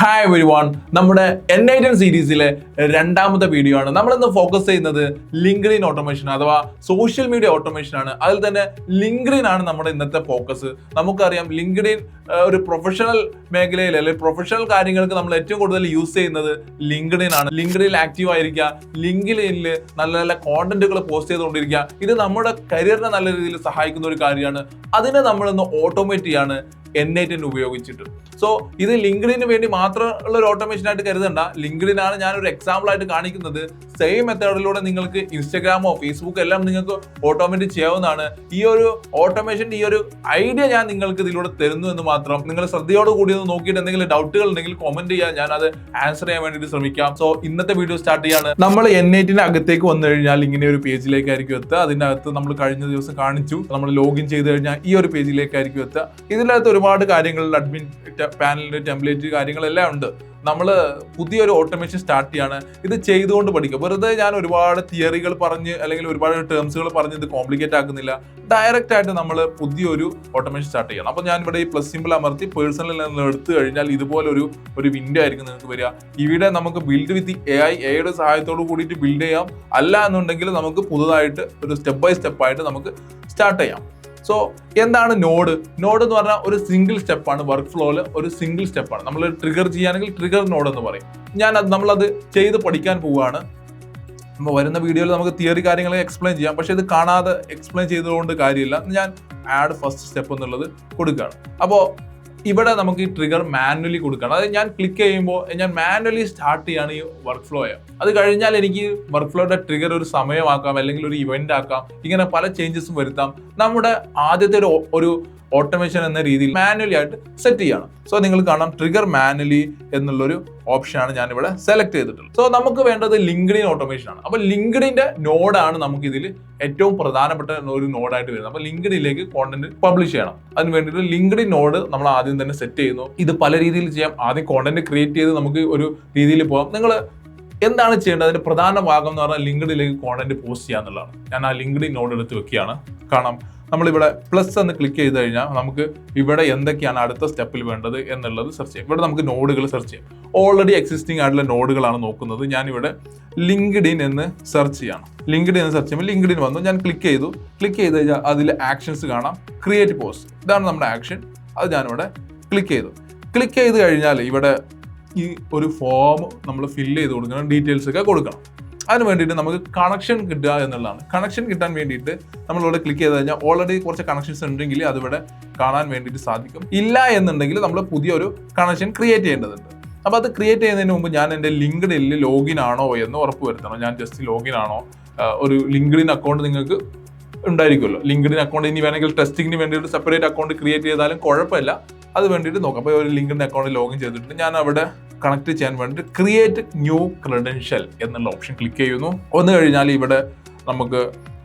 Hi everyone, നമ്മുടെ N8N സീരീസിലെ രണ്ടാമത്തെ വീഡിയോ ആണ്. നമ്മളിന്ന് ഫോക്കസ് ചെയ്യുന്നത് ലിങ്ക്ഡിൻ ഓട്ടോമേഷൻ അഥവാ സോഷ്യൽ മീഡിയ ഓട്ടോമേഷൻ ആണ്. അതിൽ തന്നെ ലിങ്ക്ഡിൻ ആണ് നമ്മുടെ ഇന്നത്തെ ഫോക്കസ്. നമുക്കറിയാം ലിങ്ക്ഡിൻ ഒരു പ്രൊഫഷണൽ മേഖലയിൽ അല്ലെങ്കിൽ പ്രൊഫഷണൽ കാര്യങ്ങൾക്ക് നമ്മൾ ഏറ്റവും കൂടുതൽ യൂസ് ചെയ്യുന്നത് ലിങ്ക്ഡിൻ ആണ്. ലിങ്ക്ഡിനിൽ ആക്റ്റീവ് ആയിരിക്കുക, ലിങ്ക്ഡിനിൽ നല്ല നല്ല കോണ്ടന്റുകൾ പോസ്റ്റ് ചെയ്തുകൊണ്ടിരിക്കുക. ഇത് നമ്മുടെ കരിയറിനെ നല്ല രീതിയിൽ സഹായിക്കുന്ന ഒരു കാര്യമാണ്. അതിനെ നമ്മളിന്ന് ഓട്ടോമേറ്റ് ചെയ്യാണ് N8N ഉപയോഗിച്ചിട്ട്. സോ ഇത് ലിങ്ക്ഡിന് വേണ്ടി മാത്രമുള്ള ഒരു ഓട്ടോമേഷൻ ആയിട്ട് കരുതണ്ട. ലിങ്ക്ഡിൻ ആണ് ഞാൻ ഒരു എക്സാമ്പിൾ ആയിട്ട് കാണിക്കുന്നത്. സെയിം മെത്തേഡിലൂടെ നിങ്ങൾക്ക് ഇൻസ്റ്റാഗ്രാമോ ഫേസ്ബുക്ക് എല്ലാം നിങ്ങൾക്ക് ഓട്ടോമേറ്റ് ചെയ്യാവുന്നതാണ്. ഈ ഒരു ഓട്ടോമേഷൻ, ഈ ഒരു ഐഡിയ ഞാൻ നിങ്ങൾക്ക് ഇതിലൂടെ തരുന്നു എന്ന് മാത്രം. നിങ്ങൾ ശ്രദ്ധയോട് കൂടി ഒന്ന് നോക്കിയിട്ട് എന്തെങ്കിലും ഡൗട്ടുകൾ ഉണ്ടെങ്കിൽ കമന്റ് ചെയ്യാൻ, ഞാൻ അത് ആൻസർ ചെയ്യാൻ വേണ്ടിയിട്ട് ശ്രമിക്കാം. സോ ഇന്നത്തെ വീഡിയോ സ്റ്റാർട്ട് ചെയ്യാണ്. നമ്മൾ N8ന്റെ അകത്തേക്ക് വന്നു കഴിഞ്ഞാൽ ഇങ്ങനെ ഒരു പേജിലേക്കായിരിക്കും എത്തുക. അതിൻ്റെ അകത്ത് നമ്മൾ കഴിഞ്ഞ ദിവസം കാണിച്ചു, നമ്മൾ ലോഗിൻ ചെയ്ത് കഴിഞ്ഞാൽ ഈ ഒരു പേജിലേക്കായിരിക്കും എത്തുക. ഇതിനകത്ത് ഒരുപാട് കാര്യങ്ങൾ, അഡ്മിൻ പാനലിന്റെ ടെംപ്ലേറ്റ് കാര്യങ്ങളെല്ലാം ഉണ്ട്. നമ്മൾ പുതിയൊരു ഓട്ടോമേഷൻ സ്റ്റാർട്ട് ചെയ്യാണ്. ഇത് ചെയ്തുകൊണ്ട് പഠിക്കുക. വെറുതെ ഞാൻ ഒരുപാട് തിയറികൾ പറഞ്ഞ് അല്ലെങ്കിൽ ഒരുപാട് ടേംസുകൾ പറഞ്ഞ് ഇത് കോംപ്ലിക്കേറ്റ് ആക്കുന്നില്ല. ഡയറക്റ്റ് ആയിട്ട് നമ്മൾ പുതിയൊരു ഓട്ടോമേഷൻ സ്റ്റാർട്ട് ചെയ്യണം. അപ്പോൾ ഞാൻ ഇവിടെ ഈ പ്ലസ് സിമ്പിൾ അമർത്തി പേഴ്സണൽ നിന്ന് എടുത്തു കഴിഞ്ഞാൽ ഇതുപോലെ ഒരു വിൻഡോ ആയിരിക്കും നിങ്ങൾക്ക് വരിക. ഇവിടെ നമുക്ക് ബിൽഡ് വിത്ത് എയുടെ സഹായത്തോട് കൂടിയിട്ട് ബിൽഡ് ചെയ്യാം. അല്ല എന്നുണ്ടെങ്കിൽ നമുക്ക് പുതുതായിട്ട് ഒരു സ്റ്റെപ്പ് ബൈ സ്റ്റെപ്പ് ആയിട്ട് നമുക്ക് സ്റ്റാർട്ട് ചെയ്യാം. സോ എന്താണ് നോഡ്? നോഡ് എന്ന് പറഞ്ഞാൽ ഒരു സിംഗിൾ സ്റ്റെപ്പാണ്. വർക്ക് ഫ്ലോയിൽ ഒരു സിംഗിൾ സ്റ്റെപ്പാണ്. നമ്മൾ ട്രിഗർ ചെയ്യുകയാണെങ്കിൽ ട്രിഗർ നോഡ് എന്ന് പറയും. നമ്മളത് ചെയ്ത് പഠിക്കാൻ പോവുകയാണ്. അപ്പോൾ വരുന്ന വീഡിയോയിൽ നമുക്ക് തിയറി കാര്യങ്ങൾ എക്സ്പ്ലെയിൻ ചെയ്യാം. പക്ഷേ ഇത് കാണാതെ എക്സ്പ്ലെയിൻ ചെയ്തുകൊണ്ട് കാര്യമില്ല. ഞാൻ ആഡ് ഫസ്റ്റ് സ്റ്റെപ്പ് എന്നുള്ളത് കൊടുക്കുകയാണ്. അപ്പോൾ ഇവിടെ നമുക്ക് ഈ ട്രിഗർ മാനുവലി കൊടുക്കണം. അതായത് ഞാൻ ക്ലിക്ക് ചെയ്യുമ്പോൾ ഞാൻ മാനുവലി സ്റ്റാർട്ട് ചെയ്യാണ് ഈ വർക്ക് ഫ്ലോ. അത് കഴിഞ്ഞാൽ എനിക്ക് വർക്ക് ഫ്ലോയുടെ ട്രിഗർ ഒരു സമയമാക്കാം, അല്ലെങ്കിൽ ഒരു ഇവന്റ് ആക്കാം. ഇങ്ങനെ പല ചേഞ്ചസും വരുത്താം. നമ്മുടെ ആദ്യത്തെ ഒരു ഓട്ടോമേഷൻ എന്ന രീതിയിൽ മാനുവലി ആയിട്ട് സെറ്റ് ചെയ്യണം. സോ നിങ്ങൾ കാണാം, ട്രിഗർ മാനുവലി എന്നുള്ളൊരു ഓപ്ഷനാണ് ഞാൻ ഇവിടെ സെലക്ട് ചെയ്തിട്ടുള്ളത്. സോ നമുക്ക് വേണ്ടത് ലിങ്ക്ഡിൻ ഓട്ടോമേഷൻ ആണ്. അപ്പോൾ ലിങ്ക്ഡിന്റെ നോഡാണ് നമുക്ക് ഇതിൽ ഏറ്റവും പ്രധാനപ്പെട്ട ഒരു നോഡായിട്ട് വരുന്നത്. അപ്പോൾ ലിങ്ക്ഡിനിലേക്ക് കോണ്ടന്റ് പബ്ലിഷ് ചെയ്യണം. അതിന് വേണ്ടിയിട്ട് ലിങ്ക്ഡിൻ നോഡ് നമ്മൾ ആദ്യം തന്നെ സെറ്റ് ചെയ്യുന്നു. ഇത് പല രീതിയിൽ ചെയ്യാം. ആദ്യം കോണ്ടന്റ് ക്രിയേറ്റ് ചെയ്ത് നമുക്ക് ഒരു രീതിയിൽ പോകാം. നിങ്ങൾ എന്താണ് ചെയ്യേണ്ടത്? അതിന്റെ പ്രധാന ഭാഗം എന്ന് പറഞ്ഞാൽ ലിങ്ക്ഡിനിലേക്ക് കോണ്ടന്റ് പോസ്റ്റ് ചെയ്യുക എന്നുള്ളതാണ്. ഞാൻ ആ ലിങ്ക്ഡിൻ നോഡ് എടുത്ത് വെക്കുകയാണ്. കാണാം, നമ്മളിവിടെ പ്ലസ് എന്ന് ക്ലിക്ക് ചെയ്ത് കഴിഞ്ഞാൽ നമുക്ക് ഇവിടെ എന്തൊക്കെയാണ് അടുത്ത സ്റ്റെപ്പിൽ വേണ്ടത് എന്നുള്ളത് സെർച്ച് ചെയ്യാം. ഇവിടെ നമുക്ക് നോഡുകൾ സെർച്ച് ചെയ്യാം. ഓൾറെഡി എക്സിസ്റ്റിംഗ് ആയിട്ടുള്ള നോഡുകളാണ് നോക്കുന്നത്. ഞാനിവിടെ ലിങ്ക്ഡിൻ എന്ന് സെർച്ച് ചെയ്യണം. ലിങ്ക്ഡിൻ എന്ന് സെർച്ച് ചെയ്യുമ്പോൾ ലിങ്ക്ഡിൻ വന്നു. ഞാൻ ക്ലിക്ക് ചെയ്തു കഴിഞ്ഞാൽ അതിൽ ആക്ഷൻസ് കാണാം. ക്രിയേറ്റ് പോസ്റ്റ്, ഇതാണ് നമ്മുടെ ആക്ഷൻ. അത് ഞാനിവിടെ ക്ലിക്ക് ചെയ്ത് കഴിഞ്ഞാൽ ഇവിടെ ഈ ഒരു ഫോം നമ്മൾ ഫില്ല് ചെയ്ത് കൊടുക്കണം, ഡീറ്റെയിൽസ് ഒക്കെ കൊടുക്കണം. അതിന് വേണ്ടിയിട്ട് നമുക്ക് കണക്ഷൻ കിട്ടുക എന്നുള്ളതാണ്. കണക്ഷൻ കിട്ടാൻ വേണ്ടിയിട്ട് നമ്മളിവിടെ ക്ലിക്ക് ചെയ്ത് കഴിഞ്ഞാൽ ഓൾറെഡി കുറച്ച് കണക്ഷൻസ് ഉണ്ടെങ്കിൽ അതിവിടെ കാണാൻ വേണ്ടിയിട്ട് സാധിക്കും. ഇല്ല എന്നുണ്ടെങ്കിൽ നമ്മൾ പുതിയൊരു കണക്ഷൻ ക്രിയേറ്റ് ചെയ്യേണ്ടതുണ്ട്. അപ്പോൾ അത് ക്രിയേറ്റ് ചെയ്യുന്നതിന് മുമ്പ് ഞാൻ എൻ്റെ ലിങ്ക്ഡിനിൽ ലോഗിൻ ആണോ എന്ന് ഉറപ്പ് വരുത്തണം. ഞാൻ ജസ്റ്റ് ലോഗിൻ ആണോ, ഒരു ലിങ്ക്ഡിൻ അക്കൗണ്ട് നിങ്ങൾക്ക് ഉണ്ടായിരിക്കുമല്ലോ. ലിങ്ക്ഡിൻ അക്കൗണ്ട് ഇനി വേണമെങ്കിൽ ടെസ്റ്റിങ്ങിന് വേണ്ടിയിട്ട് സെപ്പറേറ്റ് അക്കൗണ്ട് ക്രിയേറ്റ് ചെയ്താലും കുഴപ്പമില്ല. അത് വേണ്ടിയിട്ട് നോക്കാം. അപ്പോൾ ഒരു ലിങ്ക്ഡിൻ അക്കൗണ്ട് ലോഗിൻ ചെയ്തിട്ട് ഞാൻ അവിടെ കണക്ട് ചെയ്യാൻ വേണ്ടിയിട്ട് ക്രിയേറ്റ് ന്യൂ ക്രെഡൻഷ്യൽ എന്നുള്ള ഓപ്ഷൻ ക്ലിക്ക് ചെയ്യുന്നു. വന്നു കഴിഞ്ഞാൽ ഇവിടെ നമുക്ക്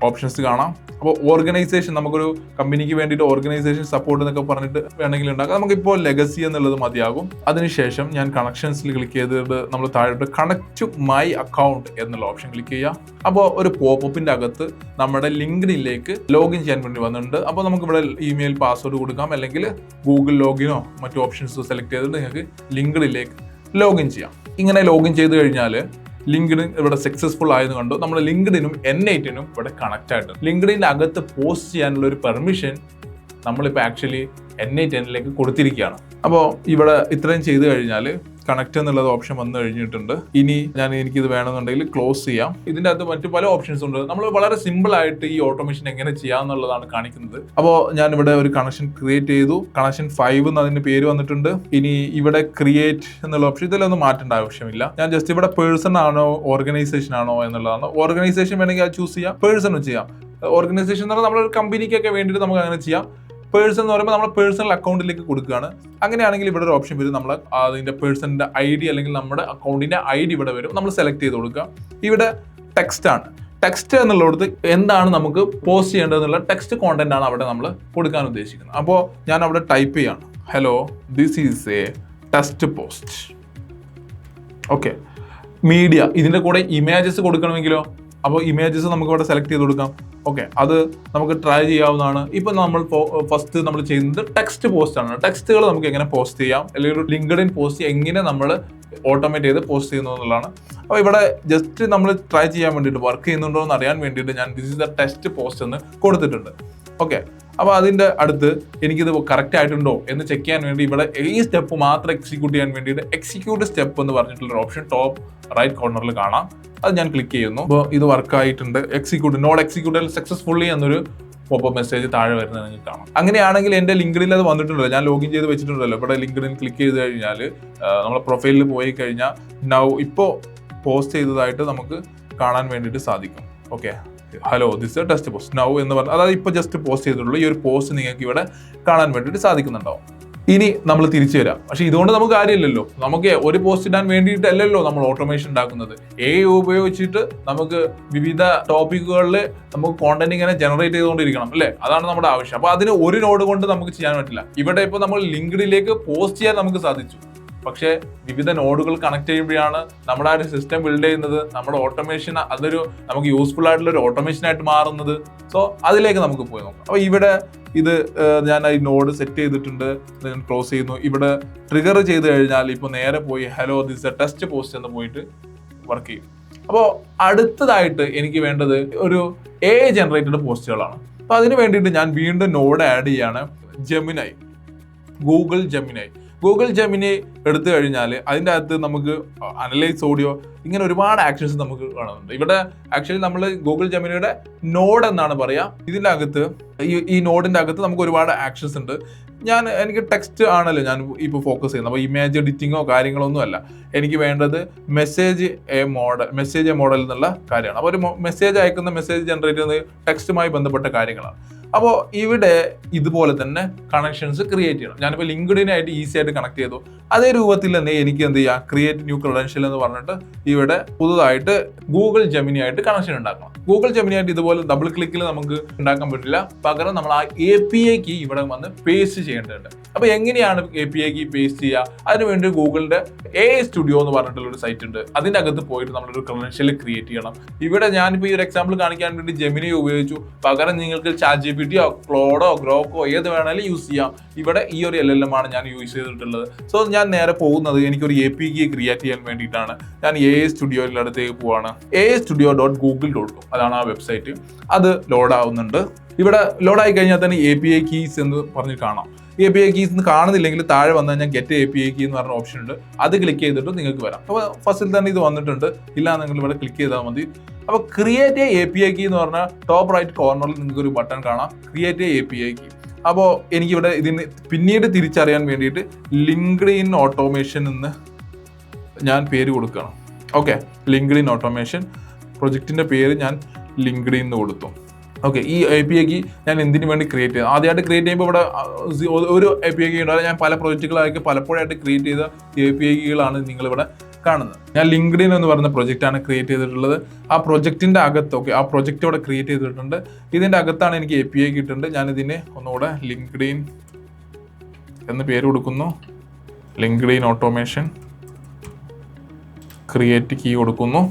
ഓപ്ഷൻസ് കാണാം. അപ്പോൾ ഓർഗനൈസേഷൻ, നമുക്കൊരു കമ്പനിക്ക് വേണ്ടിയിട്ട് ഓർഗനൈസേഷൻ സപ്പോർട്ട് എന്നൊക്കെ പറഞ്ഞിട്ട് വേണമെങ്കിൽ ഉണ്ടാക്കാം. നമുക്കിപ്പോൾ ലെഗസി എന്നുള്ളത് മതിയാകും. അതിനുശേഷം ഞാൻ കണക്ഷൻസിൽ ക്ലിക്ക് ചെയ്തിട്ട് നമ്മൾ താഴോട്ട് കണക്ട് ടു മൈ അക്കൗണ്ട് എന്നുള്ള ഓപ്ഷൻ ക്ലിക്ക് ചെയ്യാം. അപ്പോൾ ഒരു പോപ്പപ്പിന്റെ അകത്ത് നമ്മുടെ ലിങ്ക്ഡിനിലേക്ക് ലോഗിൻ ചെയ്യാൻ വേണ്ടി വന്നിട്ടുണ്ട്. അപ്പോൾ നമുക്ക് ഇവിടെ ഇമെയിൽ പാസ്വേഡ് കൊടുക്കാം, അല്ലെങ്കിൽ ഗൂഗിൾ ലോഗിനോ മറ്റു ഓപ്ഷൻസ് സെലക്ട് ചെയ്തിട്ട് നിങ്ങൾക്ക് ലിങ്ക്ഡിനിലേക്ക് ലോഗിൻ ചെയ്യാം. ഇങ്ങനെ ലോഗിൻ ചെയ്ത് കഴിഞ്ഞാൽ ലിങ്ക്ഡിൻ ഇവിടെ സക്സസ്ഫുൾ ആയെന്ന് കണ്ടു. നമ്മൾ ലിങ്ക്ഡിനും N8നും ഇവിടെ കണക്ട് ആയിട്ടുണ്ട്. ലിങ്ക്ഡിൻ്റെ അകത്ത് പോസ്റ്റ് ചെയ്യാനുള്ള ഒരു പെർമിഷൻ നമ്മളിപ്പോൾ ആക്ച്വലി N8Nലേക്ക് കൊടുത്തിരിക്കുകയാണ്. അപ്പോൾ ഇവിടെ ഇത്രയും ചെയ്ത് കഴിഞ്ഞാൽ കണക്ട് എന്നുള്ളത് ഓപ്ഷൻ വന്നു കഴിഞ്ഞിട്ടുണ്ട്. ഇനി എനിക്കിത് വേണമെന്നുണ്ടെങ്കിൽ ക്ലോസ് ചെയ്യാം. ഇതിൻ്റെ അകത്ത് മറ്റു പല ഓപ്ഷൻസ് ഉണ്ട്. നമ്മൾ വളരെ സിമ്പിൾ ആയിട്ട് ഈ ഓട്ടോമേഷൻ എങ്ങനെ ചെയ്യാമെന്നുള്ളതാണ് കാണിക്കുന്നത്. അപ്പോൾ ഞാൻ ഇവിടെ ഒരു കണക്ഷൻ ക്രിയേറ്റ് ചെയ്തു. കണക്ഷൻ 5 എന്ന് അതിന്റെ പേര് വന്നിട്ടുണ്ട്. ഇനി ഇവിടെ ക്രിയേറ്റ് എന്നുള്ള ഓപ്ഷൻ ഇതിലൊന്നും മാറ്റേണ്ട ആവശ്യമില്ല. ഞാൻ ജസ്റ്റ് ഇവിടെ പേഴ്സൺ ആണോ ഓർഗനൈസേഷൻ ആണോ എന്നുള്ളതാണ്. ഓർഗനൈസേഷൻ വേണമെങ്കിൽ അത് ചൂസ് ചെയ്യാം, പേഴ്സണും ചെയ്യാം. ഓർഗനൈസേഷൻ എന്ന് പറഞ്ഞാൽ നമ്മളൊരു കമ്പനിക്കൊക്കെ വേണ്ടിയിട്ട് നമുക്ക് അങ്ങനെ ചെയ്യാം. പേഴ്സൺ എന്ന് പറയുമ്പോൾ നമ്മൾ പേഴ്സണൽ അക്കൗണ്ടിലേക്ക് കൊടുക്കുകയാണ്. അങ്ങനെയാണെങ്കിൽ ഇവിടെ ഒരു ഓപ്ഷൻ വരും. നമ്മൾ അതിൻ്റെ പേഴ്സണിൻ്റെ ID അല്ലെങ്കിൽ നമ്മുടെ അക്കൗണ്ടിൻ്റെ ID ഇവിടെ വരും. നമ്മൾ സെലക്ട് ചെയ്ത് കൊടുക്കുക. ഇവിടെ ടെക്സ്റ്റ് ആണ്. ടെക്സ്റ്റ് എന്നുള്ളത് എന്താണ് നമുക്ക് പോസ്റ്റ് ചെയ്യേണ്ടതെന്നുള്ള ടെക്സ്റ്റ് കോണ്ടന്റ് ആണ് അവിടെ നമ്മൾ കൊടുക്കാൻ ഉദ്ദേശിക്കുന്നത്. അപ്പോൾ ഞാൻ അവിടെ ടൈപ്പ് ചെയ്യാണ്, hello this is A text post. Okay, media, ഇതിൻ്റെ കൂടെ ഇമേജസ് കൊടുക്കണമെങ്കിലോ അപ്പോൾ ഇമേജസ് നമുക്ക് ഇവിടെ സെലക്ട് ചെയ്ത് കൊടുക്കാം. ഓക്കെ, അത് നമുക്ക് ട്രൈ ചെയ്യാവുന്നതാണ്. ഇപ്പം നമ്മൾ ഫസ്റ്റ് നമ്മൾ ചെയ്യുന്നത് ടെക്സ്റ്റ് പോസ്റ്റ് ആണ്. ടെക്സ്റ്റുകൾ നമുക്ക് എങ്ങനെ പോസ്റ്റ് ചെയ്യാം, അല്ലെങ്കിൽ ഒരു ലിങ്ക്ഡ്ഇൻ പോസ്റ്റ് എങ്ങനെ നമ്മൾ ഓട്ടോമേറ്റ് ചെയ്ത് പോസ്റ്റ് ചെയ്യുന്നു എന്നുള്ളതാണ്. അപ്പോൾ ഇവിടെ ജസ്റ്റ് നമ്മൾ ട്രൈ ചെയ്യാൻ വേണ്ടിയിട്ട്, വർക്ക് ചെയ്യുന്നുണ്ടോ എന്ന് അറിയാൻ വേണ്ടിയിട്ട് ഞാൻ this is the test post എന്ന് കൊടുത്തിട്ടുണ്ട്. ഓക്കെ, അപ്പോൾ അതിൻ്റെ അടുത്ത് എനിക്കിത് കറക്റ്റ് ആയിട്ടുണ്ടോ എന്ന് ചെക്ക് ചെയ്യാൻ വേണ്ടി ഇവിടെ ഈ സ്റ്റെപ്പ് മാത്രം എക്സിക്യൂട്ട് ചെയ്യാൻ വേണ്ടിയിട്ട് എക്സിക്യൂട്ട് സ്റ്റെപ്പ് എന്ന് പറഞ്ഞിട്ടുള്ളൊരു ഓപ്ഷൻ ടോപ്പ് റൈറ്റ് കോർണറിൽ കാണാം. അത് ഞാൻ ക്ലിക്ക് ചെയ്യുന്നു. അപ്പോൾ ഇത് വർക്ക് ആയിട്ടുണ്ട്. എക്സിക്യൂട്ട് നോട്ട് എക്സിക്യൂട്ടഡ് സക്സസ്ഫുള്ളി എന്നൊരു പോപ്പ് മെസ്സേജ് താഴെ വരുന്നത് നിങ്ങൾക്ക് കാണാം. അങ്ങനെയാണെങ്കിൽ എൻ്റെ ലിങ്ക്ഡിനിൽ അത് വന്നിട്ടുണ്ടല്ലോ, ഞാൻ ലോഗിൻ ചെയ്ത് വെച്ചിട്ടുണ്ടല്ലോ. ഇവിടെ ലിങ്ക്ഡിൻ ക്ലിക്ക് ചെയ്ത് കഴിഞ്ഞാൽ നമ്മളെ പ്രൊഫൈലിൽ പോയി കഴിഞ്ഞാൽ ഇപ്പോൾ പോസ്റ്റ് ചെയ്തതായിട്ട് നമുക്ക് കാണാൻ വേണ്ടിയിട്ട് സാധിക്കും. Okay, hello this test post now എന്ന് പറഞ്ഞാൽ, അതായത് ഇപ്പോൾ ജസ്റ്റ് പോസ്റ്റ് ചെയ്തിട്ടുള്ളൂ. ഈ ഒരു പോസ്റ്റ് നിങ്ങൾക്ക് ഇവിടെ കാണാൻ വേണ്ടിയിട്ട് സാധിക്കുന്നുണ്ടാവും. ഇനി നമ്മൾ തിരിച്ചു വരാം. പക്ഷെ ഇതുകൊണ്ട് നമുക്ക് കാര്യമില്ലല്ലോ. നമുക്ക് ഒരു പോസ്റ്റ് ഇടാൻ വേണ്ടിയിട്ടല്ലല്ലോ നമ്മൾ ഓട്ടോമേഷൻ ഉണ്ടാക്കുന്നത്. AI ഉപയോഗിച്ചിട്ട് നമുക്ക് വിവിധ ടോപ്പിക്കുകളിൽ നമുക്ക് കോണ്ടന്റ് ഇങ്ങനെ ജനറേറ്റ് ചെയ്തുകൊണ്ടിരിക്കണം അല്ലേ? അതാണ് നമ്മുടെ ആവശ്യം. അപ്പോൾ അതിന് ഒരു നോഡ് കൊണ്ട് നമുക്ക് ചെയ്യാൻ പറ്റില്ല. ഇവിടെ ഇപ്പോൾ നമ്മൾ ലിങ്ക്ഡിനിലേക്ക് പോസ്റ്റ് ചെയ്യാൻ നമുക്ക് സാധിച്ചു. പക്ഷേ വിവിധ നോഡുകൾ കണക്ട് ചെയ്യുമ്പോഴാണ് നമ്മുടെ ആ ഒരു സിസ്റ്റം ബിൽഡ് ചെയ്യുന്നത്, നമ്മുടെ ഓട്ടോമേഷൻ അതൊരു നമുക്ക് യൂസ്ഫുൾ ആയിട്ടുള്ള ഒരു ഓട്ടോമേഷൻ ആയിട്ട് മാറുന്നത്. സോ അതിലേക്ക് നമുക്ക് പോയി നോക്കാം. അപ്പോൾ ഇവിടെ ഇത് ഞാൻ ഈ നോഡ് സെറ്റ് ചെയ്തിട്ടുണ്ട്, ഞാൻ ക്ലോസ് ചെയ്യുന്നു. ഇവിടെ ട്രിഗർ ചെയ്ത് കഴിഞ്ഞാൽ ഇപ്പോൾ നേരെ പോയി hello this A test post എന്ന് പോയിട്ട് വർക്ക് ചെയ്യും. അപ്പോൾ അടുത്തതായിട്ട് എനിക്ക് വേണ്ടത് ഒരു AI ജനറേറ്റഡ് പോസ്റ്റുകളാണ്. അപ്പോൾ അതിന് വേണ്ടിയിട്ട് ഞാൻ വീണ്ടും നോഡ് ആഡ് ചെയ്യാണ്. ജെമിനൈ, ഗൂഗിൾ ജെമിനി എടുത്തു കഴിഞ്ഞാൽ അതിൻ്റെ അകത്ത് നമുക്ക് അനലൈസ് ഓഡിയോ ഇങ്ങനെ ഒരുപാട് ആക്ഷൻസ് നമുക്ക് കാണുന്നുണ്ട്. ഇവിടെ ആക്ച്വലി നമ്മൾ ഗൂഗിൾ ജെമിനിയുടെ നോഡ് എന്നാണ് പറയുക. ഇതിൻ്റെ അകത്ത് ഈ നോഡിൻ്റെ അകത്ത് നമുക്ക് ഒരുപാട് ആക്ഷൻസ് ഉണ്ട്. എനിക്ക് ടെക്സ്റ്റ് ആണല്ലോ ഞാൻ ഇപ്പോൾ ഫോക്കസ് ചെയ്യുന്നത്. അപ്പോൾ ഇമേജ് എഡിറ്റിങ്ങോ കാര്യങ്ങളൊന്നും അല്ല. എനിക്ക് വേണ്ടത് മെസ്സേജ് എ മോഡൽ എന്നുള്ള കാര്യമാണ്. അപ്പോൾ ഒരു മെസ്സേജ് അയക്കുന്ന മെസ്സേജ് ജനറേറ്റ് ചെയ്യുന്നത് ടെക്സ്റ്റുമായി ബന്ധപ്പെട്ട കാര്യങ്ങളാണ്. അപ്പോൾ ഇവിടെ ഇതുപോലെ തന്നെ കണക്ഷൻസ് ക്രിയേറ്റ് ചെയ്യണം. ഞാനിപ്പോൾ ലിങ്ക്ഡിനായിട്ട് ഈസി ആയിട്ട് കണക്ട് ചെയ്തു. അതേ രൂപത്തിൽ തന്നെ എനിക്ക് എന്ത് ചെയ്യാം, ക്രിയേറ്റ് ന്യൂ ക്രെഡൻഷ്യൽ എന്ന് പറഞ്ഞിട്ട് ഇവിടെ പുതുതായിട്ട് ഗൂഗിൾ ജെമിനി ആയിട്ട് കണക്ഷൻ ഉണ്ടാക്കണം. ഗൂഗിൾ ജെമിനി ആയിട്ട് ഇതുപോലെ ഡബിൾ ക്ലിക്കിൽ നമുക്ക് ഉണ്ടാക്കാൻ പറ്റില്ല. പകരം നമ്മൾ ആ API കീ ഇവിടെ വന്ന് പേസ്റ്റ് ചെയ്യേണ്ടതുണ്ട്. അപ്പോൾ എങ്ങനെയാണ് API കീ പേസ്റ്റ് ചെയ്യുക? അതിനുവേണ്ടി ഗൂഗിളിന്റെ AI സ്റ്റുഡിയോ എന്ന് പറഞ്ഞിട്ടുള്ള ഒരു സൈറ്റ് ഉണ്ട്. അതിൻ്റെ അകത്ത് പോയിട്ട് നമ്മളൊരു ക്രെഡൻഷ്യൽ ക്രിയേറ്റ് ചെയ്യണം. ഇവിടെ ഞാനിപ്പോൾ ഈ ഒരു എക്സാമ്പിൾ കാണിക്കാൻ വേണ്ടി ജെമിനി ഉപയോഗിച്ചു. പകരം നിങ്ങൾക്ക് ChatGPT ക്ലോഡോ ഗ്രോക്കോ ഏത് വേണമെങ്കിലും യൂസ് ചെയ്യാം. ഇവിടെ ഈ ഒരു LLM ആണ് ഞാൻ യൂസ് ചെയ്തിട്ടുള്ളത്. സോ ഞാൻ നേരെ പോകുന്നത് എനിക്കൊരു API കീ ക്രിയേറ്റ് ചെയ്യാൻ വേണ്ടിയിട്ടാണ്. ഞാൻ AI സ്റ്റുഡിയോയുടെ അടുത്തേക്ക് പോവാണ്. AIstudio.google.com അതാണ് ആ വെബ്സൈറ്റ്. അത് ലോഡ് ആവുന്നുണ്ട്. ഇവിടെ ലോഡായി കഴിഞ്ഞാൽ തന്നെ API കീസ് എന്ന് പറഞ്ഞ് കാണാം. API കീസ് എന്ന് കാണുന്നില്ലെങ്കിൽ താഴെ വന്നു കഴിഞ്ഞാൽ ഗെറ്റ് API കീ എന്ന് പറഞ്ഞ ഓപ്ഷൻ ഉണ്ട്. അത് ക്ലിക്ക് ചെയ്തിട്ട് നിങ്ങൾക്ക് വരാം. അപ്പോൾ ഫസ്റ്റിൽ തന്നെ ഇത് വന്നിട്ടുണ്ട്. ഇല്ല നിങ്ങൾ ഇവിടെ ക്ലിക്ക് ചെയ്താൽ മതി. അപ്പോൾ ക്രിയേറ്റ് API കീ എന്ന് പറഞ്ഞാൽ ടോപ്പ് റൈറ്റ് കോർണറിൽ നിങ്ങൾക്ക് ഒരു ബട്ടൺ കാണാം, ക്രിയേറ്റ് API കീ. അപ്പോൾ എനിക്കിവിടെ ഇതിന് പിന്നീട് തിരിച്ചറിയാൻ വേണ്ടിയിട്ട് ലിങ്ക്ഡ്ഇൻ ഓട്ടോമേഷൻ എന്ന് ഞാൻ പേര് കൊടുക്കണം. ഓക്കെ, ലിങ്ക്ഡ്ഇൻ ഓട്ടോമേഷൻ പ്രൊജക്റ്റിൻ്റെ പേര് ഞാൻ ലിങ്ക്ഡ്ഇൻ എന്ന് കൊടുത്തു. ഓക്കെ, ഈ API കീ ഞാൻ എന്തിനു വേണ്ടി ക്രിയേറ്റ് ചെയ്തു? ആദ്യമായിട്ട് ക്രിയേറ്റ് ചെയ്യുമ്പോൾ ഇവിടെ ഒരു API കീ ഉണ്ടാവും. ഞാൻ പല പ്രൊജക്റ്റുകളായിട്ട് പലപ്പോഴായിട്ട് ക്രിയേറ്റ് ചെയ്ത API കീകളാണ് നിങ്ങളിവിടെ കാണുന്നത്. ഞാൻ ലിങ്ക്ഡ്ഇൻ എന്ന് പറയുന്ന പ്രൊജക്റ്റാണ് ക്രിയേറ്റ് ചെയ്തിട്ടുള്ളത്. ആ പ്രൊജക്റ്റിൻ്റെ അകത്ത് ആ പ്രൊജക്റ്റ് ഇവിടെ ക്രിയേറ്റ് ചെയ്തിട്ടുണ്ട്. ഇതിൻ്റെ അകത്താണ് എനിക്ക് API കിട്ടുന്നത്. ഞാനിതിന് ഒന്നുകൂടെ ലിങ്ക്ഡ്ഇൻ എന്ന് പേര് കൊടുക്കുന്നു. ലിങ്ക്ഡ്ഇൻ ഓട്ടോമേഷൻ ക്രിയേറ്റ് കീ കൊടുക്കുന്നു.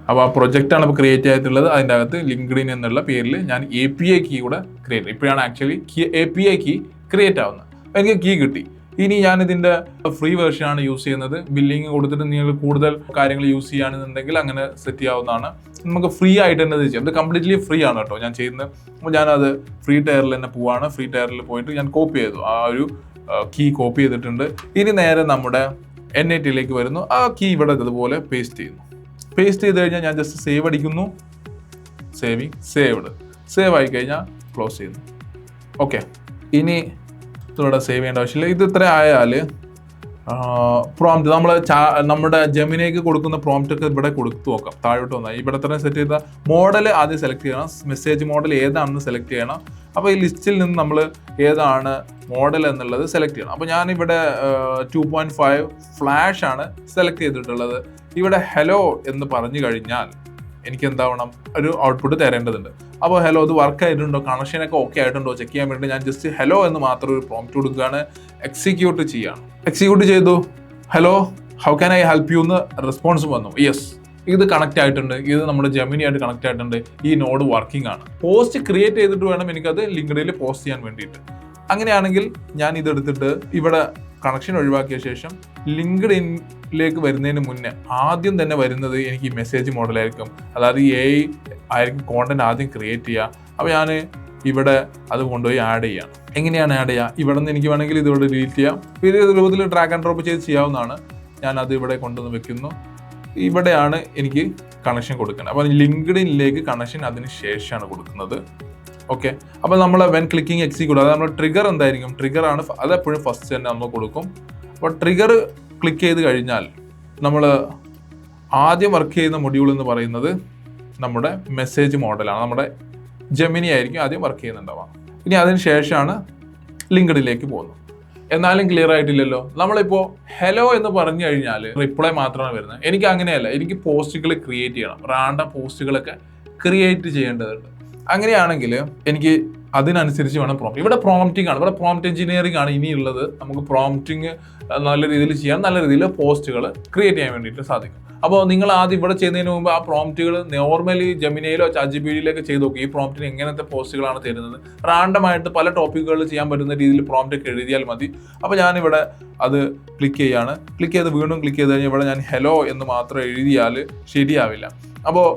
അപ്പോൾ ആ പ്രൊജക്റ്റാണ് ഇപ്പോൾ ക്രിയേറ്റ് ചെയ്തിട്ടുള്ളത്. അതിൻ്റെ അകത്ത് ലിങ്ക്ഡ്ഇൻ എന്നുള്ള പേരിൽ ഞാൻ API കീ കൂടെ ക്രിയേറ്റ് ചെയ്യും. ഇപ്പോഴാണ് ആക്ച്വലി API കീ ക്രിയേറ്റ് ആവുന്നത്. എനിക്ക് കീ കിട്ടി. ഇനി ഞാനിതിൻ്റെ ഫ്രീ വേർഷനാണ് യൂസ് ചെയ്യുന്നത്. ബില്ലിങ് കൊടുത്തിട്ട് നിങ്ങൾ കൂടുതൽ കാര്യങ്ങൾ യൂസ് ചെയ്യുകയാണെന്നുണ്ടെങ്കിൽ അങ്ങനെ സെറ്റ് ചെയ്യാവുന്നതാണ്. നമുക്ക് ഫ്രീ ആയിട്ട് തന്നെ ഇത് ചെയ്യാം. ഇത് കംപ്ലീറ്റ്ലി ഫ്രീ ആണ് കേട്ടോ ഞാൻ ചെയ്യുന്നത്. അപ്പോൾ ഞാനത് ഫ്രീ ടയറിൽ തന്നെ പോവാണ്. ഫ്രീ ടയറിൽ പോയിട്ട് ഞാൻ കോപ്പി ചെയ്തു. ആ ഒരു കീ കോപ്പി ചെയ്തിട്ടുണ്ട്. ഇനി നേരെ നമ്മുടെ NAT വരുന്നു. ആ കീ ഇവിടെ ഇതുപോലെ പേസ്റ്റ് ചെയ്യുന്നു. പേസ്റ്റ് ചെയ്ത് കഴിഞ്ഞാൽ ഞാൻ ജസ്റ്റ് സേവ് അടിക്കുന്നു. സേവ് ആയി കഴിഞ്ഞാൽ ക്ലോസ് ചെയ്യുന്നു. ഓക്കെ, ഇനി ഇവിടെ സേവ് ചെയ്യേണ്ട ആവശ്യമില്ല. ഇത് ഇത്ര ആയാൽ പ്രോംപ്റ്റ് നമ്മുടെ ജെമിനിക്ക് കൊടുക്കുന്ന പ്രോംപ്റ്റ് ഒക്കെ ഇവിടെ കൊടുത്തു നോക്കാം. താഴോട്ട് വന്നാൽ ഇവിടെ തന്നെ സെറ്റ് ചെയ്ത മോഡൽ ആദ്യം സെലക്ട് ചെയ്യണം. മെസ്സേജ് മോഡൽ ഏതാണെന്ന് സെലക്ട് ചെയ്യണം. അപ്പോൾ ഈ ലിസ്റ്റിൽ നിന്ന് നമ്മൾ ഏതാണ് മോഡൽ എന്നുള്ളത് സെലക്ട് ചെയ്യണം. അപ്പോൾ ഞാനിവിടെ 2.5 ഫ്ലാഷ് ആണ് സെലക്ട് ചെയ്തിട്ടുള്ളത്. ഇവിടെ ഹലോ എന്ന് പറഞ്ഞു കഴിഞ്ഞാൽ എനിക്ക് എന്താവണം, ഒരു ഔട്ട്പുട്ട് തരേണ്ടതുണ്ട്. അപ്പോൾ ഹലോ ഇത് വർക്ക് ആയിട്ടുണ്ടോ, കണക്ഷനൊക്കെ ഓക്കെ ആയിട്ടുണ്ടോ ചെക്ക് ചെയ്യാൻ വേണ്ടി ഞാൻ ജസ്റ്റ് ഹലോ എന്ന് മാത്രം ഒരു പ്രോംപ്റ്റ് കൊടുക്കുകയാണ്. എക്സിക്യൂട്ട് ചെയ്തു. Hello how can I help you എന്ന് റെസ്പോൺസ് വന്നു. യെസ്, ഇത് കണക്ട് ആയിട്ടുണ്ട്, ഇത് നമ്മുടെ ജെമിനി ആയിട്ട് കണക്ട് ആയിട്ടുണ്ട്, ഈ നോഡ് വർക്കിംഗ് ആണ്. പോസ്റ്റ് ക്രിയേറ്റ് ചെയ്തിട്ട് വേണം എനിക്കത് ലിങ്ക്ഡിനിൽ പോസ്റ്റ് ചെയ്യാൻ വേണ്ടിയിട്ട്. അങ്ങനെയാണെങ്കിൽ ഞാൻ ഇതെടുത്തിട്ട് ഇവിടെ കണക്ഷൻ ഒഴിവാക്കിയ ശേഷം ലിങ്ക്ഡിനിലേക്ക് വരുന്നതിന് മുന്നേ ആദ്യം തന്നെ വരുന്നത് എനിക്ക് ഈ മെസ്സേജ് മോഡലായിരിക്കും. അതായത് AI ആയിരിക്കും കോണ്ടന്റ് ആദ്യം ക്രിയേറ്റ് ചെയ്യുക. അപ്പോൾ ഞാൻ ഇവിടെ അത് കൊണ്ടുപോയി ആഡ് ചെയ്യണം. എങ്ങനെയാണ് ആഡ് ചെയ്യുക? ഇവിടെ നിന്ന് എനിക്ക് വേണമെങ്കിൽ ഇതിവിടെ ഡിലീറ്റ് ചെയ്യാം. ഇത് രൂപത്തിൽ ഡ്രാഗ് ആൻഡ് ഡ്രോപ്പ് ചെയ്ത് ചെയ്യാവുന്നതാണ്. ഞാൻ അത് ഇവിടെ കൊണ്ടുവന്ന് വെക്കുന്നു. ഇവിടെയാണ് എനിക്ക് കണക്ഷൻ കൊടുക്കുന്നത്. അപ്പോൾ ലിങ്ക്ഡിനിലേക്ക് കണക്ഷൻ അതിന് ശേഷമാണ് കൊടുക്കുന്നത്. ഓക്കെ, അപ്പോൾ നമ്മൾ വെൻ ക്ലിക്കിംഗ് എക്സിക്യൂട്ട്, അതായത് നമ്മുടെ ട്രിഗർ എന്തായിരിക്കും? ട്രിഗർ ആണ് അതെപ്പോഴും ഫസ്റ്റ് തന്നെ നമ്മൾ കൊടുക്കും. അപ്പോൾ ട്രിഗർ ക്ലിക്ക് ചെയ്ത് കഴിഞ്ഞാൽ നമ്മൾ ആദ്യം വർക്ക് ചെയ്യുന്ന മൊഡ്യൂൾ എന്ന് പറയുന്നത് നമ്മുടെ മെസ്സേജ് മോഡലാണ്. നമ്മുടെ ജെമിനി ആയിരിക്കും ആദ്യം വർക്ക് ചെയ്യുന്നുണ്ടാവുക. ഇനി അതിന് ശേഷമാണ് ലിങ്ക്ഡിനിലേക്ക് പോകുന്നത്. എന്നാലും ക്ലിയർ ആയിട്ടില്ലല്ലോ. നമ്മളിപ്പോൾ ഹലോ എന്ന് പറഞ്ഞു കഴിഞ്ഞാൽ റിപ്ലൈ മാത്രമാണ് വരുന്നത്. എനിക്ക് അങ്ങനെയല്ല, എനിക്ക് പോസ്റ്റുകൾ ക്രിയേറ്റ് ചെയ്യണം. റാൻഡം പോസ്റ്റുകളൊക്കെ ക്രിയേറ്റ് ചെയ്യേണ്ടതുണ്ട്. അങ്ങനെയാണെങ്കിൽ എനിക്ക് അതിനനുസരിച്ച് വേണം പ്രോംപ്റ്റ്. ഇവിടെ പ്രോംപ്റ്റിംഗ് ആണ്, ഇവിടെ പ്രോംപ്റ്റ് എഞ്ചിനീയറിംഗ് ആണ് ഇനിയുള്ളത്. നമുക്ക് പ്രോംപ്റ്റിംഗ് നല്ല രീതിയിൽ ചെയ്യാൻ, നല്ല രീതിയിൽ പോസ്റ്റുകൾ ക്രിയേറ്റ് ചെയ്യാൻ വേണ്ടിയിട്ട് സാധിക്കും. അപ്പോൾ നിങ്ങൾ ആദ്യം ഇവിടെ ചെയ്യുന്നതിന് മുമ്പ് ആ പ്രോംപ്റ്റുകൾ നോർമലി ജെമിനിയിലോ ChatGPTയിലൊക്കെ ചെയ്ത് നോക്കി. ഈ പ്രോംപ്റ്റിന് എങ്ങനത്തെ പോസ്റ്റുകളാണ് തരുന്നത്, റാൻഡമായിട്ട് പല ടോപ്പിക്കുകളിൽ ചെയ്യാൻ പറ്റുന്ന രീതിയിൽ പ്രോംപ്റ്റ് ഒക്കെ എഴുതിയാൽ മതി. അപ്പോൾ ഞാനിവിടെ അത് ക്ലിക്ക് ചെയ്യാണ്. ക്ലിക്ക് ചെയ്ത് വീണ്ടും ക്ലിക്ക് ചെയ്ത് കഴിഞ്ഞാൽ ഇവിടെ ഞാൻ ഹലോ എന്ന് മാത്രം എഴുതിയാൽ ശരിയാവില്ല. അപ്പോൾ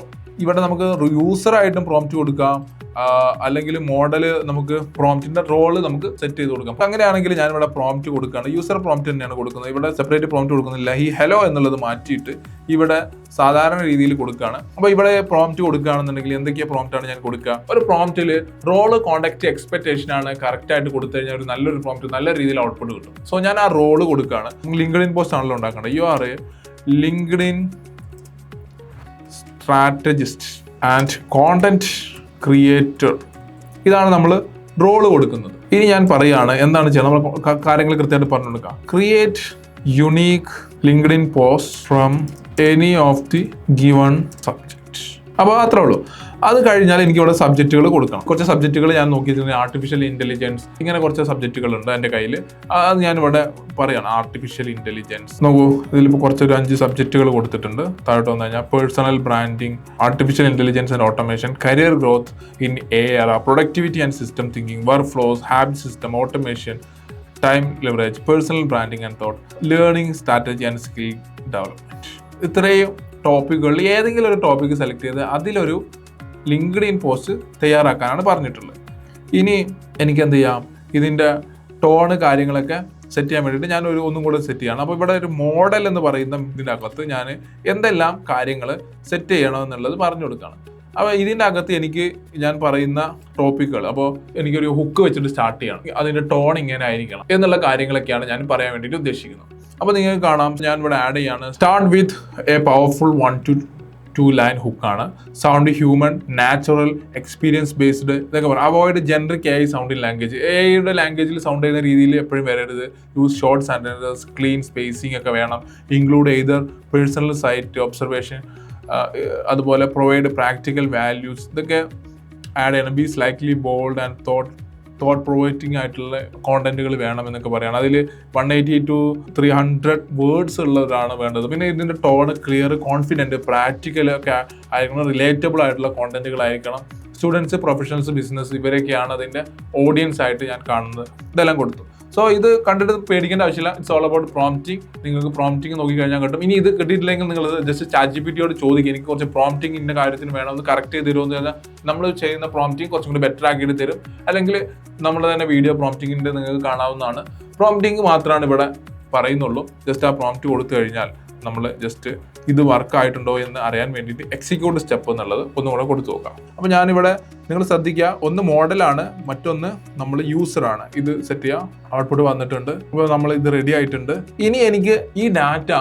ഇവിടെ നമുക്ക് യൂസറായിട്ടും പ്രോംപ്റ്റ് കൊടുക്കാം, അല്ലെങ്കിൽ മോഡൽ നമുക്ക് പ്രോംപ്റ്റിന്റെ റോള് നമുക്ക് സെറ്റ് ചെയ്ത് കൊടുക്കാം. അങ്ങനെയാണെങ്കിൽ ഞാനിവിടെ പ്രോംപ്റ്റ് കൊടുക്കുകയാണ്. യൂസർ പ്രോംപ്റ്റ് തന്നെയാണ് കൊടുക്കുന്നത്. ഇവിടെ സെപ്പറേറ്റ് പ്രോംപ്റ്റ് കൊടുക്കുന്നില്ല. ഈ ഹലോ എന്നുള്ളത് മാറ്റിയിട്ട് ഇവിടെ സാധാരണ രീതിയിൽ കൊടുക്കുകയാണ്. അപ്പോൾ ഇവിടെ പ്രോംപ്റ്റ് കൊടുക്കുകയാണെന്നുണ്ടെങ്കിൽ എന്തൊക്കെയാണ് പ്രോംപ്റ്റാണ് ഞാൻ കൊടുക്കുക? ഒരു പ്രോംപ്റ്റിൽ റോള്, കോണ്ടാക്ട്, എക്സ്പെക്ടേഷൻ ആണ് കറക്റ്റ് ആയിട്ട് കൊടുത്തു കഴിഞ്ഞാൽ ഒരു നല്ലൊരു പ്രോംപ്റ്റ് നല്ല രീതിയിൽ ഔട്ട്പുട്ട് കിട്ടും. സോ ഞാൻ ആ റോള് കൊടുക്കുകയാണ്. ലിങ്ക്ഡിൻ പോസ്റ്റ് ആണല്ലോ ഉണ്ടാക്കേണ്ടത്. You are A LinkedIn strategist and content creator. ഇതാണ് നമ്മൾ റോള് കൊടുക്കുന്നത്. ഇനി ഞാൻ പറയുകയാണ് എന്താണ് ചെയ്യുന്നത്, നമ്മൾ കാര്യങ്ങൾ കൃത്യമായിട്ട് പറഞ്ഞു കൊടുക്കാം. Create unique LinkedIn post from any of the given subject. അപ്പോൾ അത്രേ ഉള്ളൂ. അത് കഴിഞ്ഞാൽ എനിക്ക് ഇവിടെ സബ്ജക്റ്റുകൾ കൊടുക്കണം. കുറച്ച് സബ്ജക്റ്റുകൾ ഞാൻ നോക്കിയിട്ടുണ്ടെങ്കിൽ ആർട്ടിഫിഷ്യൽ ഇൻ്റലിജൻസ്, ഇങ്ങനെ കുറച്ച് സബ്ജക്റ്റുകളുണ്ട് എൻ്റെ കയ്യിൽ. അത് ഞാനിവിടെ പറയുകയാണ്. ആർട്ടിഫിഷ്യൽ ഇൻ്റലിജൻസ് നോക്കൂ, ഇതിലിപ്പോൾ കുറച്ചൊരു 5 സബ്ജക്റ്റുകൾ കൊടുത്തിട്ടുണ്ട്. താഴോട്ട് വന്നു കഴിഞ്ഞാൽ personal branding, artificial intelligence and automation, career growth in AI, productivity and system thinking, work flows, habit system, automation, time leverage, personal branding and thought, learning strategy and skill development. ഇത്രയും ടോപ്പിക്കുകളിൽ ഏതെങ്കിലും ഒരു ടോപ്പിക്ക് സെലക്ട് ചെയ്ത് അതിലൊരു LinkedIn post തയ്യാറാക്കാനാണ് പറഞ്ഞിട്ടുള്ളത്. ഇനി എനിക്ക് എന്ത് ചെയ്യാം? ഇതിൻ്റെ ടോണ് കാര്യങ്ങളൊക്കെ സെറ്റ് ചെയ്യാൻ വേണ്ടിയിട്ട് ഞാൻ ഒന്നും കൂടെ സെറ്റ് ചെയ്യണം. അപ്പോൾ ഇവിടെ ഒരു മോഡൽ എന്ന് പറയുന്ന ഇതിൻ്റെ അകത്ത് ഞാൻ എന്തെല്ലാം കാര്യങ്ങൾ സെറ്റ് ചെയ്യണമെന്നുള്ളത് പറഞ്ഞു കൊടുക്കുകയാണ്. അപ്പോൾ ഇതിൻ്റെ അകത്ത് എനിക്ക് ഞാൻ പറയുന്ന ടോപ്പിക്കുകൾ, അപ്പോൾ എനിക്കൊരു ഹുക്ക് വെച്ചിട്ട് സ്റ്റാർട്ട് ചെയ്യണം. അതിൻ്റെ ടോൺ ഇങ്ങനെ ആയിരിക്കണം എന്നുള്ള കാര്യങ്ങളൊക്കെയാണ് ഞാൻ പറയാൻ വേണ്ടിയിട്ട് ഉദ്ദേശിക്കുന്നത്. അപ്പോൾ നിങ്ങൾക്ക് കാണാം, ഞാൻ ഇവിടെ ആഡ് ചെയ്യാണ്. Start with a powerful 1 to 2 line ഹുക്കാണ്. Sound human, natural, experience based, ഇതൊക്കെ പറയാം. Avoid generic AI sounding language. AIയുടെ ലാംഗ്വേജിൽ സൗണ്ട് ചെയ്യുന്ന രീതിയിൽ എപ്പോഴും വരരുത്. Use short sentences, clean spacing ഒക്കെ വേണം. Include either personal site observation, അതുപോലെ പ്രൊവൈഡ് പ്രാക്ടിക്കൽ വാല്യൂസ്, ഇതൊക്കെ ആഡ് ചെയ്യണം. Be slightly bold and thought provoking ആയിട്ടുള്ള കോണ്ടന്റുകൾ വേണം എന്നൊക്കെ പറയണം. അതിൽ 180 to 300 വേർഡ്സ് ഉള്ളതാണ് വേണ്ടത്. പിന്നെ ഇതിൻ്റെ ടോൺ ക്ലിയർ, കോൺഫിഡൻറ്റ്, പ്രാക്ടിക്കൽ ഒക്കെ ആയിരിക്കണം. റിലേറ്റബിൾ ആയിട്ടുള്ള കോണ്ടന്റുകളായിരിക്കണം. സ്റ്റുഡൻസ്, പ്രൊഫഷണൽസ്, ബിസിനസ്, ഇവരൊക്കെയാണ് അതിൻ്റെ ഓഡിയൻസ് ആയിട്ട് ഞാൻ കാണുന്നത്. ഇതെല്ലാം കൊടുത്തു. സോ ഇത് കണ്ടിട്ട് പേടിക്കേണ്ട ആവശ്യമില്ല. It's all about prompting. നിങ്ങൾക്ക് പ്രോംപ്റ്റിംഗ് നോക്കിക്കഴിഞ്ഞാൽ കിട്ടും. ഇനി ഇത് കിട്ടിയിട്ടില്ലെങ്കിൽ നിങ്ങൾ ജസ്റ്റ് ChatGPTയോട് ചോദിക്കുക, എനിക്ക് കുറച്ച് പ്രോംപ്റ്റിംഗ് ഇന്ന കാര്യത്തിന് വേണം, ഒന്ന് കറക്റ്റ് ചെയ്ത് തരുമെന്ന് പറഞ്ഞാൽ നമ്മൾ ചെയ്യുന്ന പ്രോംപ്റ്റിംഗ് കുറച്ചും കൂടി ബെറ്റർ ആക്കിയിട്ട് തരും. അല്ലെങ്കിൽ നമ്മൾ തന്നെ വീഡിയോ പ്രോംപ്റ്റിങ്ങിൻ്റെ നിങ്ങൾക്ക് കാണാവുന്നതാണ്. പ്രോംപ്റ്റിംഗ് മാത്രമാണ് ഇവിടെ പറയുന്നുള്ളൂ. ജസ്റ്റ് ആ പ്രോംപ്റ്റ് കൊടുത്തു കഴിഞ്ഞാൽ നമ്മൾ ജസ്റ്റ് ഇത് വർക്ക് ആയിട്ടുണ്ടോ എന്ന് അറിയാൻ വേണ്ടിയിട്ട് എക്സിക്യൂട്ട് സ്റ്റെപ്പ് എന്നുള്ളത് ഒന്നുകൂടെ കൊടുത്തു നോക്കാം. അപ്പോൾ ഞാനിവിടെ നിങ്ങൾ ശ്രദ്ധിക്കുക, ഒന്ന് മോഡലാണ്, മറ്റൊന്ന് നമ്മൾ യൂസറാണ്. ഇത് സെറ്റ് ചെയ്യുക. ഔട്ട്പുട്ട് വന്നിട്ടുണ്ട്. അപ്പോൾ നമ്മൾ ഇത് റെഡി ആയിട്ടുണ്ട്. ഇനി എനിക്ക് ഈ ഡാറ്റ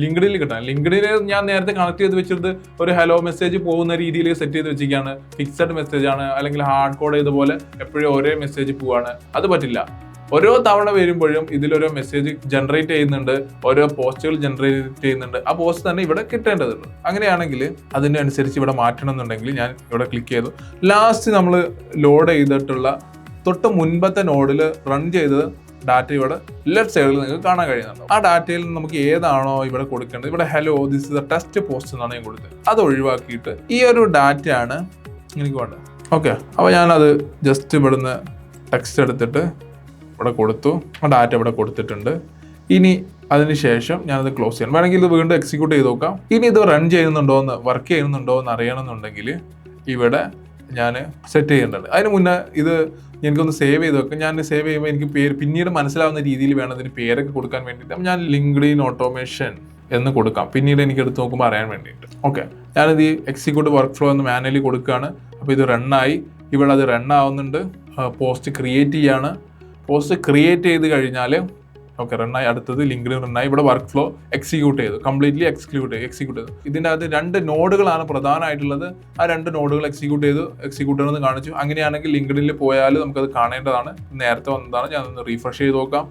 ലിങ്ക്ഡിനിൽ കിട്ടാൻ, ലിങ്ക്ഡിനിൽ ഞാൻ നേരത്തെ കണക്ട് ചെയ്ത് വെച്ചിട്ട് ഒരു ഹലോ മെസ്സേജ് പോകുന്ന രീതിയിൽ സെറ്റ് ചെയ്ത് വെച്ചിരിക്കുകയാണ്. ഫിക്സഡ് മെസ്സേജ് ആണ്, അല്ലെങ്കിൽ ഹാർഡ് കോഡ് ചെയ്തപോലെ എപ്പോഴും ഒരേ മെസ്സേജ് പോവാണ്. അത് പറ്റില്ല. ഓരോ തവണ വരുമ്പോഴും ഇതിലൊരു മെസ്സേജ് ജനറേറ്റ് ചെയ്യുന്നുണ്ട്, ഓരോ പോസ്റ്റുകൾ ജനറേറ്റ് ചെയ്യുന്നുണ്ട്. ആ പോസ്റ്റ് തന്നെ ഇവിടെ കിട്ടേണ്ടതുണ്ട്. അങ്ങനെയാണെങ്കിൽ അതിൻ്റെ അനുസരിച്ച് ഇവിടെ മാറ്റണം എന്നുണ്ടെങ്കിൽ ഞാൻ ഇവിടെ ക്ലിക്ക് ചെയ്തു. ലാസ്റ്റ് നമ്മൾ ലോഡ് ചെയ്തിട്ടുള്ള തൊട്ട് മുൻപത്തെ നോഡിൽ റൺ ചെയ്ത് ഡാറ്റ ഇവിടെ ലെഫ്റ്റ് സൈഡിൽ നിങ്ങൾക്ക് കാണാൻ കഴിയുന്നുണ്ട്. ആ ഡാറ്റയിൽ നിന്ന് നമുക്ക് ഏതാണോ ഇവിടെ കൊടുക്കേണ്ടത്, ഇവിടെ hello this is the test post എന്നാണ് ഞാൻ കൊടുത്തത്. അത് ഒഴിവാക്കിയിട്ട് ഈ ഒരു ഡാറ്റയാണ് എനിക്ക് വേണ്ടത്. ഓക്കെ, അപ്പോൾ ഞാനത് ജസ്റ്റ് ഇവിടുന്ന് ടെക്സ്റ്റ് എടുത്തിട്ട് ഇവിടെ കൊടുത്തു. ആ ഡാറ്റ ഇവിടെ കൊടുത്തിട്ടുണ്ട്. ഇനി അതിനുശേഷം ഞാനത് ക്ലോസ് ചെയ്യണം. വേണമെങ്കിൽ ഇത് വീണ്ടും എക്സിക്യൂട്ട് ചെയ്ത് നോക്കാം. ഇനി ഇത് റൺ ചെയ്യുന്നുണ്ടോ എന്ന്, വർക്ക് ചെയ്യുന്നുണ്ടോ എന്ന് അറിയണമെന്നുണ്ടെങ്കിൽ ഇവിടെ ഞാൻ സെറ്റ് ചെയ്യേണ്ടത്. അതിന് മുന്നേ ഇത് എനിക്കൊന്ന് സേവ് ചെയ്ത് വെക്കാം. ഞാൻ സേവ് ചെയ്യുമ്പോൾ എനിക്ക് പേര് പിന്നീട് മനസ്സിലാവുന്ന രീതിയിൽ വേണം ഇതിന് പേരൊക്കെ കൊടുക്കാൻ വേണ്ടിയിട്ട്. ഞാൻ ലിങ്ക്ഡ്ഇൻ ഓട്ടോമേഷൻ എന്ന് കൊടുക്കാം, പിന്നീട് എനിക്ക് എടുത്ത് നോക്കുമ്പോൾ അറിയാൻ വേണ്ടിയിട്ട്. ഓക്കെ, ഞാനിത് എക്സിക്യൂട്ട് വർക്ക് ഫ്ലോ എന്ന് മാനുവലി കൊടുക്കുകയാണ്. അപ്പോൾ ഇത് റണ്ണായി, ഇവിടെ അത് റണ്ണാവുന്നുണ്ട്. പോസ്റ്റ് ക്രിയേറ്റ് ചെയ്യാണ്. പോസ്റ്റ് ക്രിയേറ്റ് ചെയ്ത് കഴിഞ്ഞാൽ ഓക്കെ റണ്ണായി. അടുത്തത് ലിങ്ക്ഡ്ഇൻ റണ്ണായി. ഇവിടെ വർക്ക് ഫ്ലോ എക്സിക്യൂട്ട് ചെയ്തു, കംപ്ലീറ്റ്ലി എക്സിക്യൂട്ട് ചെയ്തു. ഇതിൻ്റെ അകത്ത് 2 നോഡുകളാണ് പ്രധാനമായിട്ടുള്ളത്. ആ 2 നോഡുകൾ എക്സിക്യൂട്ട് ചെയ്യണമെന്ന് കാണിച്ചു. അങ്ങനെയാണെങ്കിൽ ലിങ്ക്ഡ്ഇനിൽ പോയാൽ നമുക്കത് കാണേണ്ടതാണ്. നേരത്തെ വന്നതാണ്. ഞാനൊന്ന് റീഫ്രഷ് ചെയ്ത് നോക്കാം.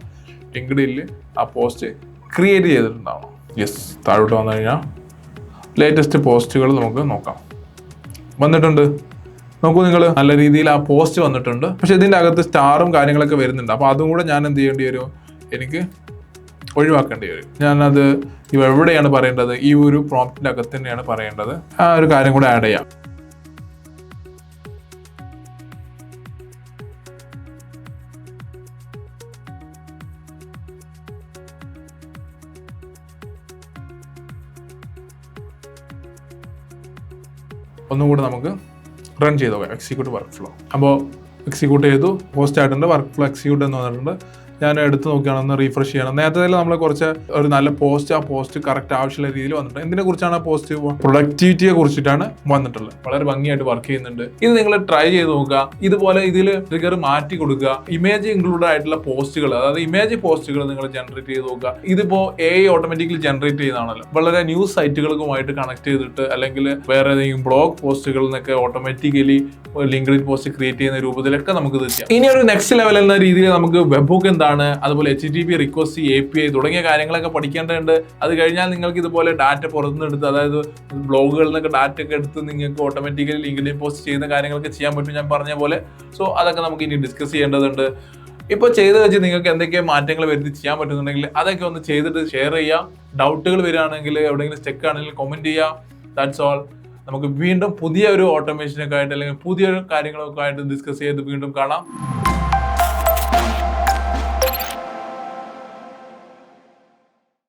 ലിങ്ക്ഡ്ഇനിൽ ആ പോസ്റ്റ് ക്രിയേറ്റ് ചെയ്തിട്ടുണ്ടാവണം. യെസ്, താഴോട്ട് വന്നു കഴിഞ്ഞാൽ ലേറ്റസ്റ്റ് പോസ്റ്റുകൾ നമുക്ക് നോക്കാം. വന്നിട്ടുണ്ട്. നോക്കൂ നിങ്ങൾ, നല്ല രീതിയിൽ ആ പോസ്റ്റ് വന്നിട്ടുണ്ട്. പക്ഷെ ഇതിൻ്റെ അകത്ത് സ്റ്റാറും കാര്യങ്ങളൊക്കെ വരുന്നുണ്ട്. അപ്പോൾ അതും കൂടെ ഞാൻ എന്ത് ചെയ്യേണ്ടി വരും, എനിക്ക് ഒഴിവാക്കേണ്ടി വരും. ഞാനത് എവിടെയാണ് പറയേണ്ടത്, ഈ ഒരു പ്രോംപ്റ്റിൻ്റെ അകത്ത് തന്നെയാണ് പറയേണ്ടത്. ആ ഒരു കാര്യം കൂടെ ആഡ് ചെയ്യാം. ഒന്നും കൂടെ നമുക്ക് റൺ ചെയ്ത് നോക്കാം. Execute work flow. അപ്പോൾ എക്സിക്യൂട്ട് ചെയ്തു, പോസ്റ്റ് ആയിട്ടുണ്ട്, വർക്ക് ഫ്ലോ എക്സിക്യൂട്ട് എന്ന് വന്നിട്ടുണ്ട്. ഞാൻ എടുത്ത് നോക്കുകയാണെന്ന് റീഫ്രഷ് ചെയ്യണം. നേരത്തെ നമ്മൾ കുറച്ച് ഒരു നല്ല പോസ്റ്റ്, ആ പോസ്റ്റ് കറക്റ്റ് ആവശ്യമുള്ള രീതിയിൽ വന്നിട്ടുണ്ട്. എന്തിനെ കുറിച്ചാണ് ആ പോസ്റ്റ്? പ്രൊഡക്ടിവിറ്റിയെ കുറിച്ചിട്ടാണ് വന്നിട്ടുള്ളത്. വളരെ ഭംഗിയായിട്ട് വർക്ക് ചെയ്യുന്നുണ്ട്. ഇത് നിങ്ങൾ ട്രൈ ചെയ്ത് നോക്കുക. ഇതുപോലെ ഇതിൽ ട്രിഗർ മാറ്റി കൊടുക്കുക. ഇമേജ് ഇൻക്ലൂഡ് ആയിട്ടുള്ള പോസ്റ്റുകൾ, അതായത് ഇമേജ് പോസ്റ്റുകൾ നിങ്ങൾ ജനറേറ്റ് ചെയ്ത് നോക്കുക. ഇതിപ്പോൾ AI ഓട്ടോമാറ്റിക്കലി ജനറേറ്റ് ചെയ്യുന്നതാണല്ലോ. വളരെ ന്യൂസ് സൈറ്റുകൾക്കുമായിട്ട് കണക്ട് ചെയ്തിട്ട് അല്ലെങ്കിൽ വേറെ ഏതെങ്കിലും ബ്ലോഗ് പോസ്റ്റുകളിൽ നിന്നൊക്കെ ഓട്ടോമാറ്റിക്കലി ലിങ്ക്ഡ്ഇൻ പോസ്റ്റ് ക്രിയേറ്റ് ചെയ്യുന്ന രൂപത്തിലൊക്കെ നമുക്ക് ഇത് ചെയ്യാം. ഇനി ഒരു നെക്സ്റ്റ് ലെവൽ എന്ന രീതിയിൽ നമുക്ക് വെബ്ഹുക്ക് എന്താണ്, അതുപോലെ HTTP റിക്വസ്റ്റ്, API തുടങ്ങിയ കാര്യങ്ങളൊക്കെ പഠിക്കേണ്ടതുണ്ട്. അത് കഴിഞ്ഞാൽ നിങ്ങൾക്ക് ഇതുപോലെ ഡാറ്റ പുറത്തുനിന്ന് എടുത്ത്, അതായത് ബ്ലോഗുകളിൽ നിന്നൊക്കെ ഡാറ്റ ഒക്കെ എടുത്ത് നിങ്ങൾക്ക് ഓട്ടോമാറ്റിക്കലി ലിങ്ക്ഡ്ഇൻ പോസ്റ്റ് ചെയ്യുന്ന കാര്യങ്ങളൊക്കെ ചെയ്യാൻ പറ്റും ഞാൻ പറഞ്ഞ പോലെ. സോ അതൊക്കെ നമുക്ക് ഇനി ഡിസ്കസ് ചെയ്യേണ്ടതുണ്ട്. ഇപ്പോൾ ചെയ്ത് വെച്ച് നിങ്ങൾക്ക് എന്തൊക്കെ മാറ്റങ്ങൾ വരുത്തി ചെയ്യാൻ പറ്റുന്നുണ്ടെങ്കിൽ അതൊക്കെ ഒന്ന് ചെയ്തിട്ട് ഷെയർ ചെയ്യുക. ഡൗട്ടുകൾ വരികയാണെങ്കിൽ, എവിടെയെങ്കിലും സ്റ്റക്ക് ആണെങ്കിൽ കമൻറ്റ് ചെയ്യുക. That's all. നമുക്ക് വീണ്ടും പുതിയ ഒരു ഓട്ടോമേഷനൊക്കെ ആയിട്ട് അല്ലെങ്കിൽ പുതിയ കാര്യങ്ങളൊക്കെ ആയിട്ട് ഡിസ്കസ് ചെയ്ത് വീണ്ടും കാണാം.